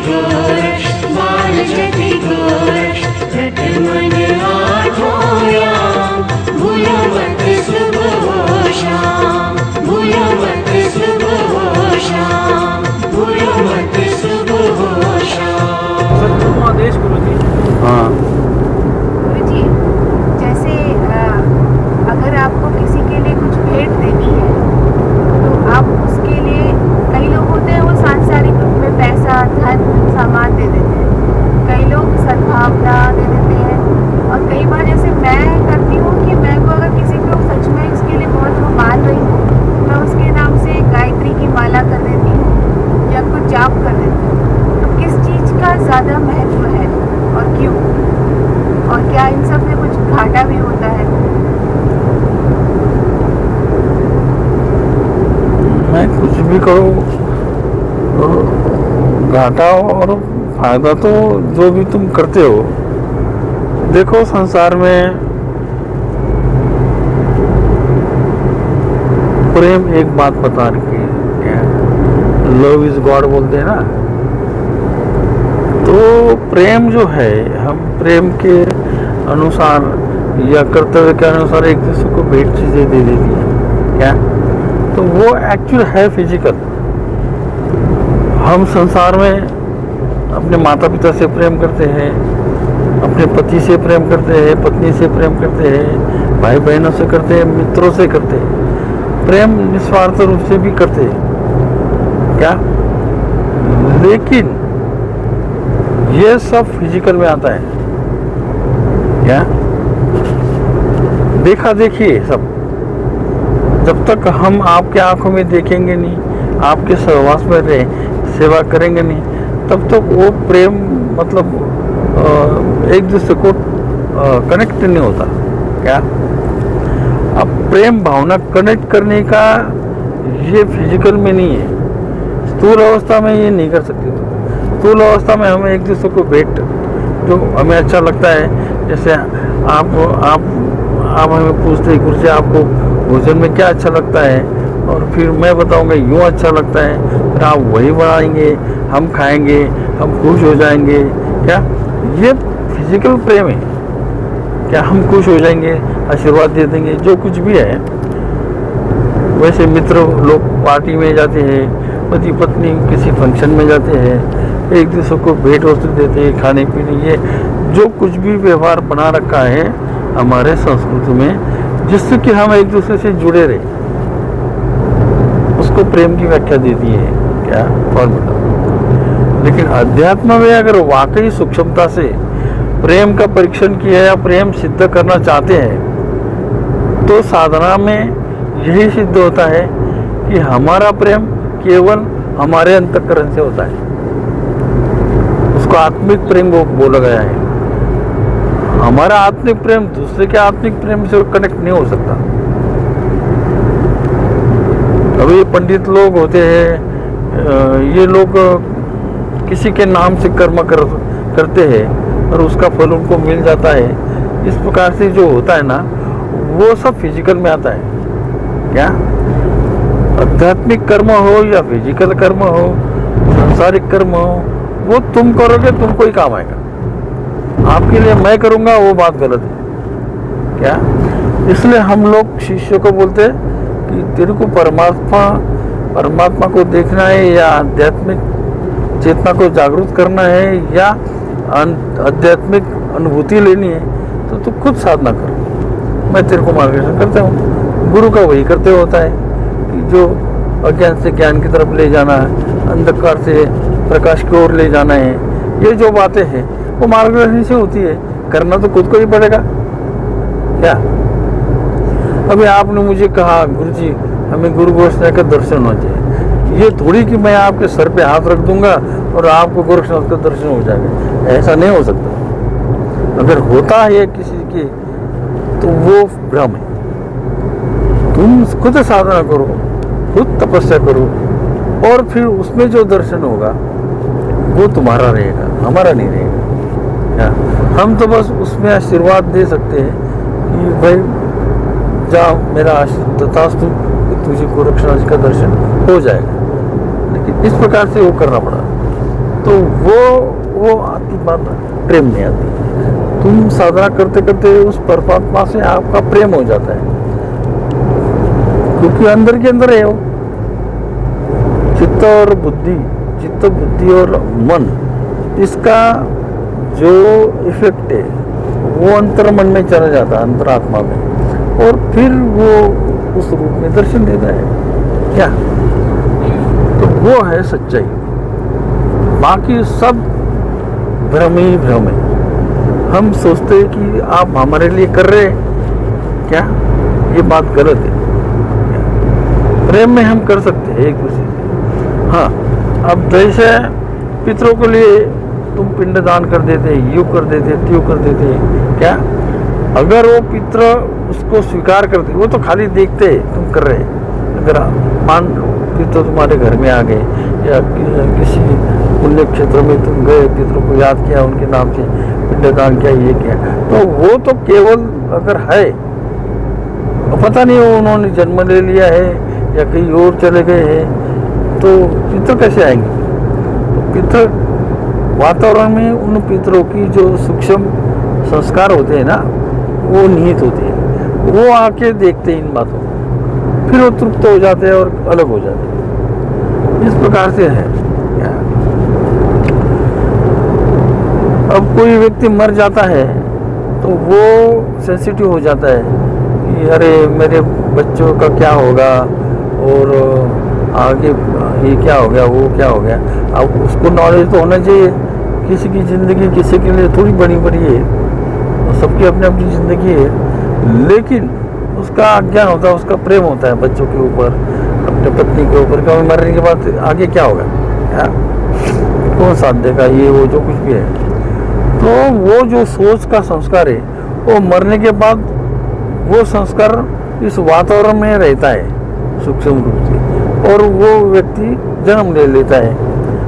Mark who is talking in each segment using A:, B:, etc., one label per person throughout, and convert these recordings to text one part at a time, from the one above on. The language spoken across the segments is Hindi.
A: गोरक्ष बाल जपि गोरक्ष रट मन आठोया भूलो मत शुभ हो श्याम भूलो मत शुभ हो श्याम भूलो मत शुभ हो श्याम।
B: सत्संग आदेश गुरु जी।
C: हाँ
D: गुरुजी, जैसे अगर आपको किसी के लिए कुछ भेंट देनी है तो आप उसके लिए, कई लोग होते हैं वो सांसारिक रूप में पैसा धन सामान दे देते हैं, कई लोग सद्भावना दे देते हैं, और कई बार जैसे मैं करती हूँ कि मैं को अगर किसी को सच में उसके लिए बहुत वो मान रही हूँ तो मैं उसके नाम से गायत्री की माला कर देती हूँ या कुछ जाप कर देती हूँ। तो किस चीज़ का ज़्यादा महत्व है और क्यों, और क्या इन सब में कुछ घाटा भी होता है?
C: मैं कुछ भी करूँ घाटा और फायदा तो जो भी तुम करते हो। देखो संसार में प्रेम एक बात बता रखी है, लव इज गॉड बोलते हैं ना। तो प्रेम जो है, हम प्रेम के अनुसार या कर्तव्य के अनुसार एक दूसरे को भेंट चीजें दे देती है क्या, तो वो एक्चुअल है फिजिकल। हम संसार में अपने माता पिता से प्रेम करते हैं, अपने पति से प्रेम करते हैं, पत्नी से प्रेम करते हैं, भाई बहनों से करते हैं, मित्रों से करते हैं, प्रेम निस्वार्थ रूप से भी करते हैं क्या। लेकिन ये सब फिजिकल में आता है क्या, देखा देखिए सब। जब तक हम आपके आंखों में देखेंगे नहीं, आपके सहवास में रहे, सेवा करेंगे नहीं, तब तक वो प्रेम मतलब एक दूसरे को कनेक्ट नहीं होता क्या। अब प्रेम भावना कनेक्ट करने का ये फिजिकल में नहीं है, स्थूल अवस्था में ये नहीं कर सकते। तो स्थूल अवस्था में हमें एक दूसरे को भेंट जो हमें अच्छा लगता है, जैसे आप हमें पूछते हैं गुरु जी आपको भोजन में क्या अच्छा लगता है, और फिर मैं बताऊंगा यूँ अच्छा लगता है, फिर आप वही बनाएंगे, हम खाएंगे, हम खुश हो जाएंगे क्या। ये फिजिकल प्रेम है क्या, हम खुश हो जाएंगे, आशीर्वाद दे देंगे, जो कुछ भी है। वैसे मित्र लोग पार्टी में जाते हैं, पति पत्नी किसी फंक्शन में जाते हैं, एक दूसरे को भेंट वस्तु देते हैं, खाने पीने, ये जो कुछ भी व्यवहार बना रखा है हमारे संस्कृति में, जिससे कि हम एक दूसरे से जुड़े रहे, उसको प्रेम की व्याख्या देती है क्या, फॉर्मूला। लेकिन अध्यात्म में अगर वाकई सूक्ष्मता से प्रेम का परीक्षण किया या प्रेम सिद्ध करना चाहते हैं, तो साधना में यही सिद्ध होता है कि हमारा प्रेम केवल हमारे अंतःकरण से होता है। उसको आत्मिक प्रेम बोला गया है। हमारा आत्मिक प्रेम दूसरे के आत्मिक प्रेम से कनेक्ट नहीं हो सकता। अभी ये पंडित लोग होते हैं, ये लोग किसी के नाम से कर्म करते हैं और उसका फल उनको मिल जाता है। इस प्रकार से जो होता है ना, वो सब फिजिकल में आता है क्या। आध्यात्मिक कर्म हो या फिजिकल कर्म हो, सांसारिक कर्म हो, वो तुम करोगे तुमको ही काम आएगा। आपके लिए मैं करूँगा वो बात गलत है क्या। इसलिए हम लोग शिष्यों को बोलते हैं कि तेरे को परमात्मा को देखना है या आध्यात्मिक चेतना को जागरूक करना है या आध्यात्मिक अनुभूति लेनी है, तो तू खुद साधना करो, मैं तेरे को मार्गदर्शन करता हूँ। गुरु का वही करते होता है कि जो अज्ञान से ज्ञान की तरफ ले जाना है, अंधकार से प्रकाश की ओर ले जाना है, ये जो बातें हैं वो मार्गदर्शन से होती है। करना तो खुद को ही पड़ेगा क्या। अभी आपने मुझे कहा गुरुजी हमें गुरु गोरक्षनाथ का दर्शन होना चाहिए, ये थोड़ी कि मैं आपके सर पे हाथ रख दूंगा और आपको गोरक्षनाथ का दर्शन हो जाएगा, ऐसा नहीं हो सकता। अगर होता है किसी की तो वो भ्रम है। तुम खुद साधना करो, खुद तपस्या करो, और फिर उसमें जो दर्शन होगा वो तुम्हारा रहेगा, हमारा नहीं रहेगा। हम तो बस उसमें आशीर्वाद दे सकते हैं कि भाई जाओ, मेरा तथास्तु, तुझे गोरक्षनाथ जी का दर्शन हो जाएगा। लेकिन इस प्रकार से वो करना पड़ा तो वो आती बात प्रेम में आती है। तुम साधना करते करते उस परमात्मा से आपका प्रेम हो जाता है, क्योंकि अंदर के अंदर है वो चित्त और बुद्धि, चित्त बुद्धि और मन, इसका जो इफेक्ट है वो अंतर मन में चला जाता है, अंतरात्मा में, और फिर वो उस रूप में दर्शन देता है क्या। तो वो है सच्चाई, बाकी सब भ्रम ही भ्रम है। हम सोचते हैं कि आप हमारे लिए कर रहे हैं क्या, ये बात गलत है। प्रेम में हम कर सकते हैं एक दूसरे से। हाँ, अब जैसे पितरों के लिए तुम पिंडदान कर देते, यूँ कर देते, त्यों कर देते क्या, अगर वो पितर उसको स्वीकार करते, वो तो खाली देखते तुम कर रहे। अगर मान पितर तुम्हारे घर में आ गए या किसी पुण्य क्षेत्र में तुम गए, पितरों को याद किया, उनके नाम से पिंडदान किया, ये किया, तो वो तो केवल अगर है, पता नहीं उन्होंने जन्म ले लिया है या कहीं और चले गए हैं, तो पितर कैसे आएंगे। तो पितर वातावरण में उन पितरों की जो सूक्ष्म संस्कार होते हैं ना, वो निहित होते हैं, वो आके देखते हैं इन बातों को, फिर वो तृप्त हो जाते हैं और अलग हो जाते हैं। इस प्रकार से है। अब कोई व्यक्ति मर जाता है तो वो सेंसिटिव हो जाता है कि अरे मेरे बच्चों का क्या होगा, और आगे ये क्या हो गया, वो क्या हो गया। अब उसको नॉलेज तो होना चाहिए, किसी की ज़िंदगी किसी के लिए थोड़ी बड़ी है, सबकी अपनी अपनी ज़िंदगी है, लेकिन उसका अज्ञान होता है, उसका प्रेम होता है बच्चों के ऊपर, अपने पत्नी के ऊपर, कभी मरने के बाद आगे क्या होगा, क्या कौन साथ देगा, ये वो जो कुछ भी है। तो वो जो सोच का संस्कार है, वो मरने के बाद वो संस्कार इस वातावरण में रहता है सूक्ष्म रूप से, और वो व्यक्ति जन्म ले लेता है।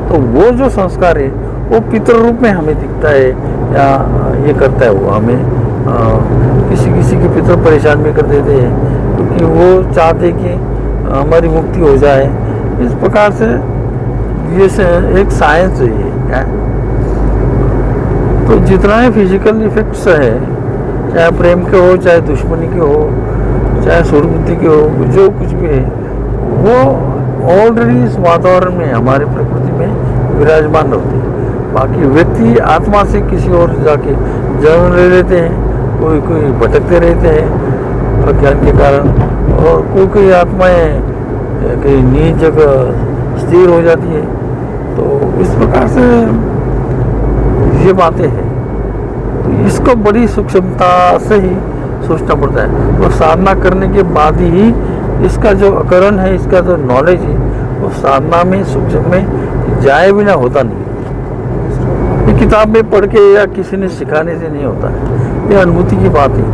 C: तो वो जो संस्कार है वो पितर रूप में हमें दिखता है, या ये करता है वो हमें किसी के पितर परेशान भी कर देते हैं, क्योंकि वो चाहते कि हमारी मुक्ति हो जाए। इस प्रकार से ये एक साइंस है ये क्या। तो जितना ही फिजिकल इफेक्ट्स है, चाहे प्रेम के हो, चाहे दुश्मनी के हो, चाहे सुरबुद्धि के हो, जो कुछ भी है, वो ऑलरेडी इस वातावरण में हमारे प्रकृति में विराजमान होती है। बाकी व्यक्ति आत्मा से किसी और जाके जन्म ले लेते हैं, कोई भटकते रहते हैं अज्ञान के कारण, और कोई आत्माएं कहीं नीच जगह स्थिर हो जाती है। तो इस प्रकार से ये बातें हैं, तो इसको बड़ी सूक्ष्मता से ही सोचना पड़ता है। और साधना करने के बाद ही इसका जो अकरण है, इसका जो नॉलेज है, वो साधना में सूक्ष्म में जाए बिना होता नहीं। ये किताब में पढ़ के या किसी ने सिखाने से नहीं होता है, ये अनुभूति की बात है।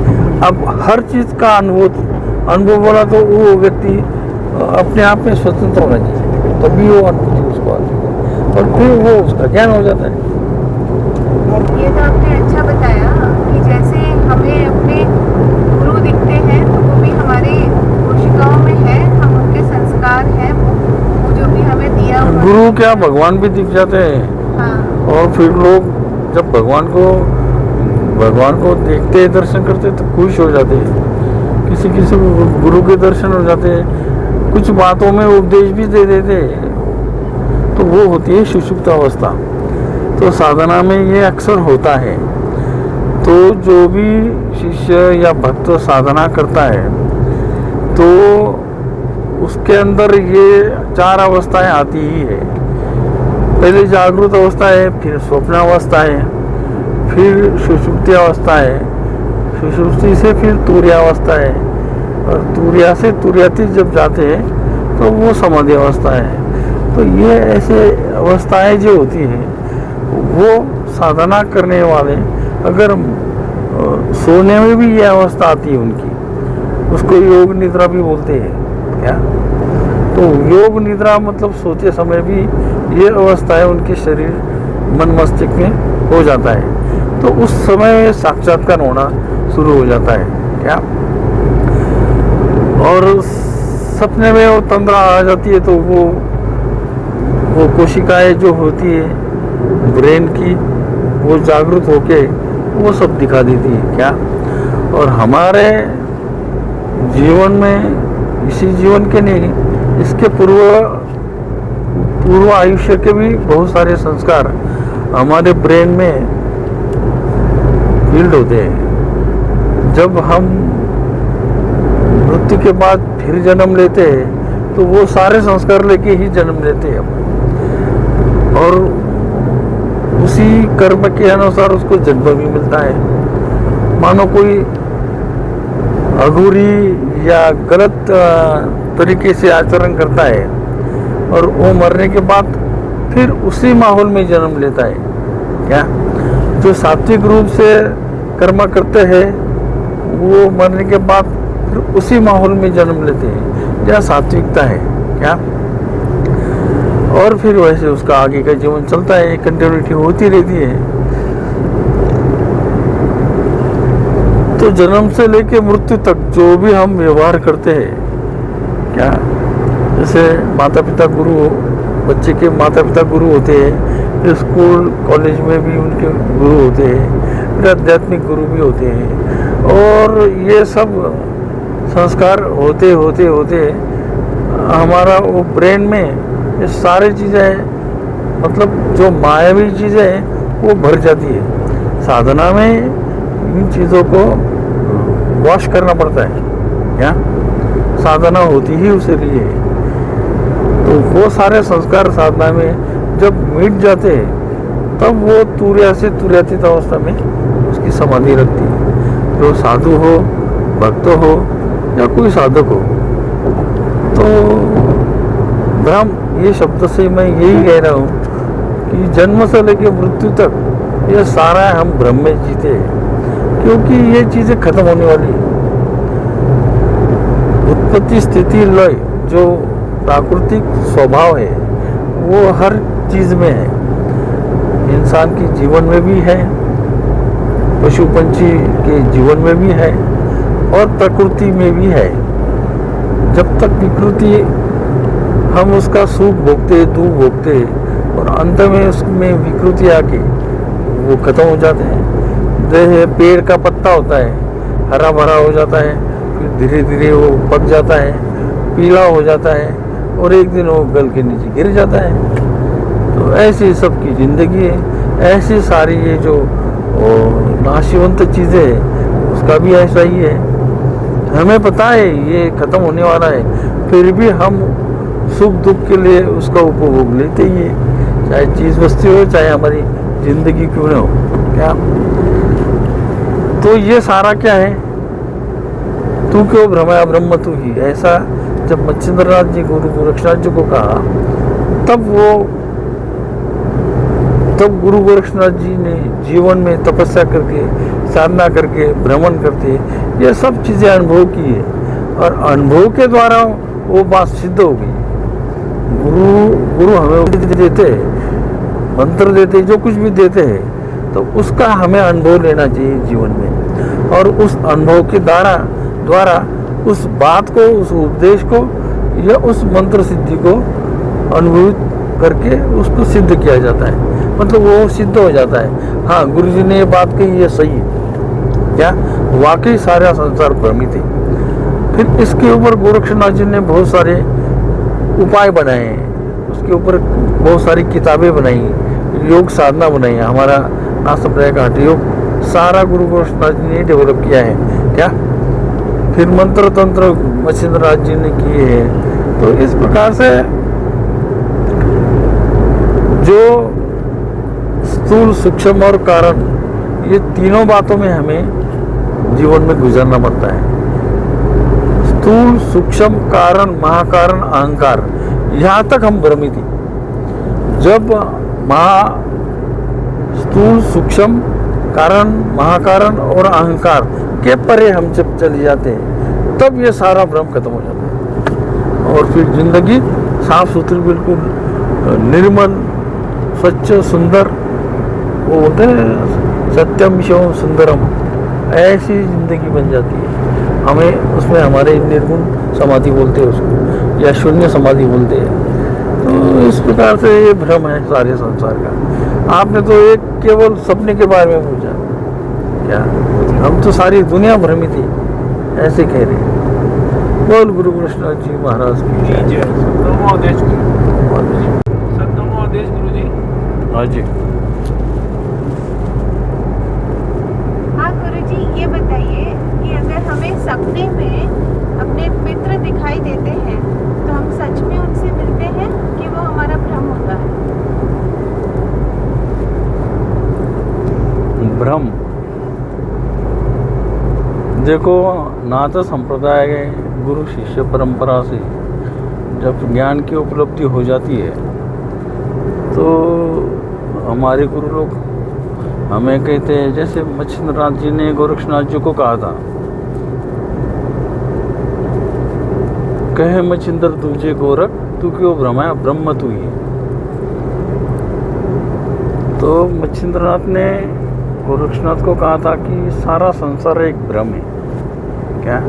C: अब हर चीज़ का अनुभव बोला तो वो व्यक्ति अपने आप में स्वतंत्र होना चाहिए, तभी वो अनुभूति उसको आती है, और फिर वो उसका ज्ञान हो जाता है।
D: ये तो आपने अच्छा बताया कि जैसे हमें अपने गुरु दिखते हैं, तो वो भी हमारे कोशिकाओं में है, हम उनके संस्कार हैं, वो जो भी हमें दिया हुआ
C: गुरु क्या, भगवान भी दिख जाते हैं।
D: हाँ,
C: और फिर लोग जब भगवान को देखते हैं, दर्शन करते हैं, तो खुश हो जाते हैं। किसी को गुरु के दर्शन हो जाते हैं, कुछ बातों में उपदेश भी दे देते हैं, तो वो होती है सुषुप्त अवस्था। तो साधना में ये अक्सर होता है। तो जो भी शिष्य या भक्त साधना करता है, तो उसके अंदर ये 4 अवस्थाएं आती ही है। पहले जागृत अवस्था है, फिर स्वप्न अवस्था है, फिर सुषुप्ति अवस्था है, सुषुप्ति से फिर तुर्य अवस्था है, और तुर्या से तुर्यातीत जब जाते हैं तो वो समाधि अवस्था है। तो ये ऐसे अवस्थाएं जो होती हैं, वो साधना करने वाले अगर सोने में भी ये अवस्था आती है उनकी, उसको योग निद्रा भी बोलते हैं क्या। तो योग निद्रा मतलब सोते समय भी ये अवस्थाएं उनके शरीर मन मस्तिष्क में हो जाता है, तो उस समय साक्षात्कार होना शुरू हो जाता है क्या। और सपने में वो तंद्रा आ जाती है, तो वो कोशिकाएं जो होती है ब्रेन की वो जागृत होके वो सब दिखा देती है क्या। और हमारे जीवन में, इसी जीवन के नहीं, इसके पूर्व आयुष्य के भी बहुत सारे संस्कार हमारे ब्रेन में बिल्ड होते हैं। जब हम मृत्यु के बाद फिर जन्म लेते हैं तो वो सारे संस्कार लेके ही जन्म लेते हैं हम, और उसी कर्म के अनुसार उसको जन्म भी मिलता है। मानो कोई अघोरी या गलत तरीके से आचरण करता है और वो मरने के बाद फिर उसी माहौल में जन्म लेता है क्या। जो सात्विक रूप से कर्म करते हैं वो मरने के बाद फिर उसी माहौल में जन्म लेते हैं, जहाँ सात्विकता है क्या। और फिर वैसे उसका आगे का जीवन चलता है, कंटिन्यूटी होती रहती है। तो जन्म से लेके मृत्यु तक जो भी हम व्यवहार करते हैं क्या, जैसे माता पिता गुरु, बच्चे के माता पिता गुरु होते हैं, स्कूल कॉलेज में भी उनके गुरु होते हैं, फिर आध्यात्मिक गुरु भी होते हैं। और ये सब संस्कार होते होते होते हमारा वो ब्रेन में ये सारी चीज़ें, मतलब जो मायावी चीज़ें हैं वो भर जाती है। साधना में इन चीज़ों को वॉश करना पड़ता है क्या, साधना होती ही उसे लिए। तो वो सारे संस्कार साधना में जब मिट जाते हैं तब वो तुर्या से तुर्यातीत अवस्था में उसकी समाधि रखती है। जो साधु हो, भक्त हो या कोई साधक हो, तो ब्रह्म, ये शब्द से मैं यही कह रहा हूँ कि जन्म से लेकर मृत्यु तक ये सारा हम ब्रह्म में जीते हैं, क्योंकि ये चीज़ें खत्म होने वाली है। उत्पत्ति स्थिति लय जो प्राकृतिक स्वभाव है वो हर चीज़ में है। इंसान के जीवन में भी है, पशु पंछी के जीवन में भी है, और प्रकृति में भी है। जब तक विकृति हम उसका सुख भोगते, दुख भोगते, और अंत में उसमें विकृति आके वो खत्म हो जाते हैं। जैसे पेड़ का पत्ता होता है, हरा भरा हो जाता है, फिर धीरे धीरे वो पक जाता है, पीला हो जाता है, और एक दिन वो गल के नीचे गिर जाता है। तो ऐसी सबकी जिंदगी है। ऐसी सारी ये जो नाशवंत चीज़ें हैं उसका भी ऐसा ही है। हमें पता है ये खत्म होने वाला है, फिर भी हम सुख दुख के लिए उसका उपभोग लेते ही है, चाहे चीज़ वस्तु हो, चाहे हमारी जिंदगी क्यों न हो क्या। तो ये सारा क्या है, तू क्यों भ्रमया ब्रह्म तू ही, ऐसा जब मच्छिंद्रनाथ जी गुरु गोरक्षनाथ जी को कहा, तब गुरु गोरक्षनाथ जी ने जीवन में तपस्या करके, साधना करके, भ्रमण करके ये सब चीज़ें अनुभव की है, और अनुभव के द्वारा वो बात सिद्ध हो गई। गुरु हमें देते हैं, मंत्र देते हैं, जो कुछ भी देते हैं, तो उसका हमें अनुभव लेना चाहिए जीवन में, और उस अनुभव के द्वारा उस बात को, उस उपदेश को या उस मंत्र सिद्धि को अनुभवित करके उसको सिद्ध किया जाता है। मतलब वो सिद्ध हो जाता है, हाँ गुरु जी ने ये बात कही, ये सही है क्या, वाकई सारा संसार भ्रमित है। फिर इसके ऊपर गोरक्षनाथ जी ने बहुत सारे उपाय बनाए हैं, उसके ऊपर बहुत सारी किताबें बनाई, योग साधना बनाई है। हमारा नाथ का हठ योग सारा गुरु गोरक्षनाथ जी ने डेवलप किया है क्या। फिर मंत्र तंत्र मच्छिंद्रनाथ जी ने किए हैं। तो इस प्रकार से जो स्थूल, सूक्ष्म और कारण, ये तीनों बातों में हमें जीवन में गुजरना पड़ता है। स्थूल, सूक्ष्म, कारण, महाकारण, अहंकार, यहाँ तक हम भ्रमित हैं। जब स्थूल, सूक्ष्म, कारण, महाकारण और अहंकार के परे हम जब चले जाते हैं तब ये सारा भ्रम खत्म हो जाता है, और फिर जिंदगी साफ सुथरी, बिल्कुल निर्मल, स्वच्छ, सुंदर, वो होते हैं सत्यम शिवम सुंदरम, ऐसी जिंदगी बन जाती है। हमें उसमें हमारे निर्गुण समाधि बोलते हैं उसको, या शून्य समाधि बोलते हैं। तो इस प्रकार से ये भ्रम है सारे संसार का। आपने तो एक केवल सपने के बारे में पूछा, क्या हम तो सारी दुनिया भ्रमित थी ऐसे कह रहे हैं। बोल गुरु कृष्ण जी महाराज की जय।
B: जय सतनाम आदेश गुरु, सतनाम आदेश गुरु जी।
C: हाँ जी।
D: हाँ गुरुजी, ये बताइए कि अगर हमें सपने में अपने मित्र दिखाई देते हैं तो हम सच में उनसे मिलते हैं कि वो हमारा भ्रम होता है?
C: भ्रम देखो, नाथ संप्रदाय के गुरु शिष्य परंपरा से जब ज्ञान की उपलब्धि हो जाती है तो हमारे गुरु लोग हमें कहते हैं, जैसे मच्छिंद्रनाथ जी ने गोरक्षनाथ जी को कहा था, कहे मच्छिंद्र तुझे गोरख तू क्यों भ्रमाया ब्रह्म तू ही। तो मच्छिंद्रनाथ ने गोरक्षनाथ को कहा था कि सारा संसार एक भ्रम है। क्या?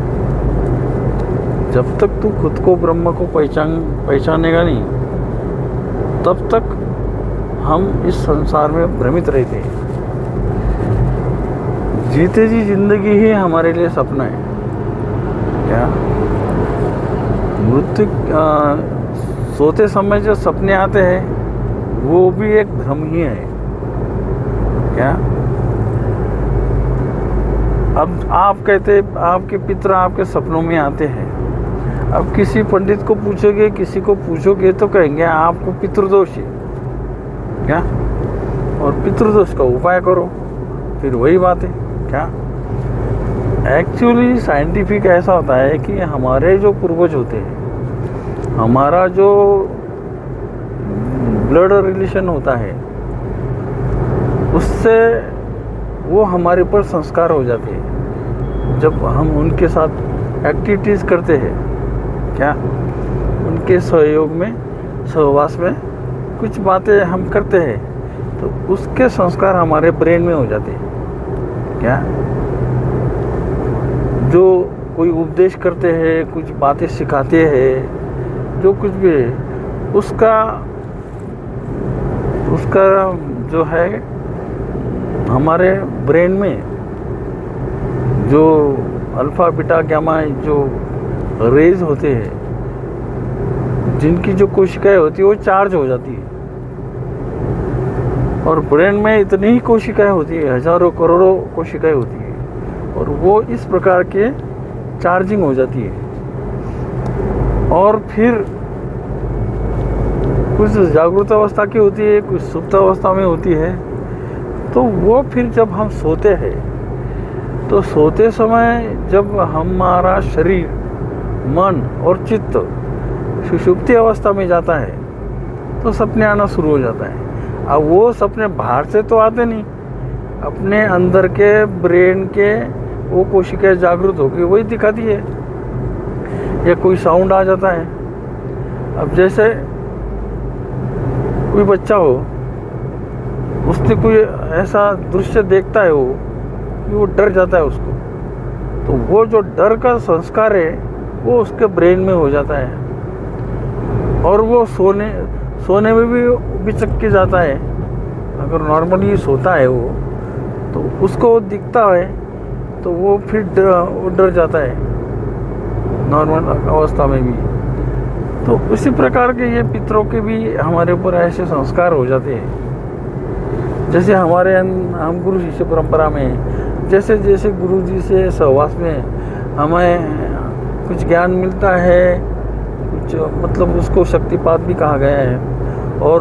C: जब तक तू खुद को ब्रह्म को पहचानेगा नहीं तब तक हम इस संसार में भ्रमित रहते हैं। जीते जी जिंदगी ही हमारे लिए सपना है। क्या? मृत्यु सोते समय जो सपने आते हैं वो भी एक भ्रम ही है। क्या? अब आप कहते, आपके पितर आपके सपनों में आते हैं। अब किसी पंडित को पूछोगे, किसी को पूछोगे तो कहेंगे आपको पितृदोष है। क्या? और पितृदोष का उपाय करो, फिर वही बात है। क्या? एक्चुअली साइंटिफिक ऐसा होता है कि हमारे जो पूर्वज होते हैं, हमारा जो ब्लड रिलेशन होता है उससे वो हमारे पर संस्कार हो जाते हैं। जब हम उनके साथ एक्टिविटीज़ करते हैं, क्या उनके सहयोग में, सहवास में कुछ बातें हम करते हैं तो उसके संस्कार हमारे ब्रेन में हो जाते हैं। क्या? जो कोई उपदेश करते हैं, कुछ बातें सिखाते हैं, जो कुछ भी है उसका जो है हमारे ब्रेन में जो अल्फा बीटा गामा जो रेज होते हैं, जिनकी जो कोशिकाएं होती है वो चार्ज हो जाती है। और ब्रेन में इतनी ही कोशिकाएं होती है, हजारों करोड़ों कोशिकाएं होती है, और वो इस प्रकार के चार्जिंग हो जाती है। और फिर कुछ जागृत अवस्था की होती है, कुछ सुप्त अवस्था में होती है। तो वो फिर जब हम सोते हैं तो सोते समय जब हमारा शरीर, मन और चित्त सुषुप्ति अवस्था में जाता है तो सपने आना शुरू हो जाता है। अब वो सपने बाहर से तो आते नहीं, अपने अंदर के ब्रेन के वो कोशिकाएं जागृत होकर वही दिखाती है। या कोई साउंड आ जाता है। अब जैसे कोई बच्चा हो, उसने कोई ऐसा दृश्य देखता है वो कि वो डर जाता है उसको, तो वो जो डर का संस्कार है वो उसके ब्रेन में हो जाता है। और वो सोने में भी बिचक के जाता है। अगर नॉर्मली सोता है वो तो उसको दिखता है तो वो फिर डर जाता है नॉर्मल अवस्था में भी। तो उसी प्रकार के ये पितरों के भी हमारे ऊपर ऐसे संस्कार हो जाते हैं। जैसे हमारे हम गुरु शिष्य परंपरा में जैसे जैसे गुरु जी से सहवास में हमें कुछ ज्ञान मिलता है, कुछ मतलब उसको शक्तिपात भी कहा गया है, और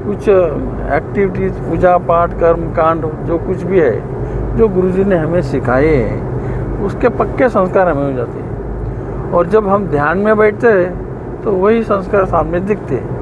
C: कुछ एक्टिविटीज़, पूजा पाठ, कर्म कांड जो कुछ भी है जो गुरु जी ने हमें सिखाए हैं उसके पक्के संस्कार हमें हो जाते हैं। और जब हम ध्यान में बैठते हैं तो वही संस्कार सामने दिखते हैं।